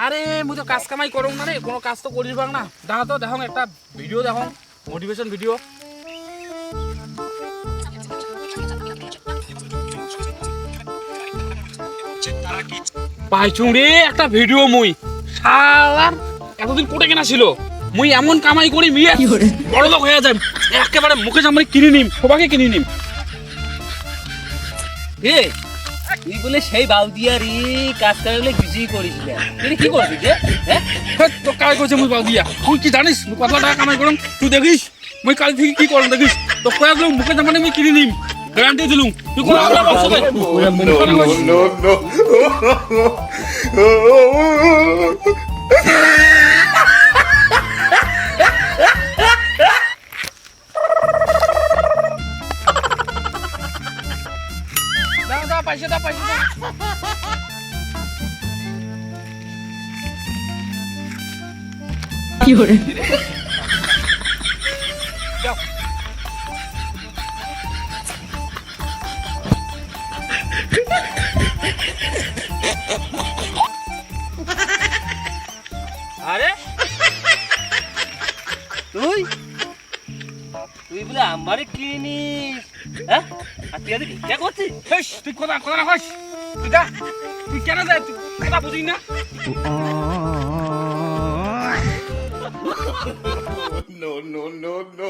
আরে মুই তো কাজ কামাই করং না রে, কোনো কাজ তো করিস বাং না। দেখো তো দেখো একটা ভিডিও দেখো, মোটিভেশন ভিডিও। পাইছুং রে একটা ভিডিও মুই, শালার এতদিন কোটে কেনা ছিল। মুই এমন কামাই করি মিয়া বড় লোক হয়ে যাই, একেবারে মুখে সামনে কিনে নিম, সবাইকে কিনে নিম। এ তুই বলে সেই বাউদিয়ারি কাজ করলে বিজি করিস না, তুই কি করবি রে? হ্যাঁ তো কাজ করছে মুই বাউদিয়া, তুই কি জানিস মুই কত টাকা কামাই করম? তুই দেখিস মুই কাল থেকে কি করম দেখিস। তো কয়েক লোক মুখে সামনে মুই কিনে নিম, গ্যারান্টি দিলুম। তুই কোন আমরা বলছ বে? দাও পয়সা দাও, পয়সা দাও। কি করে? দাও। আরে তুই তুই বলে আমারে কিনিস? হ্যাঁ আর তুই এদিকে কে করছিস? হেস, তুই কথা কথা না কইস। তুই যা, তুই কেন যায়? তুই কথা বুঝিস না? no, no, no, no.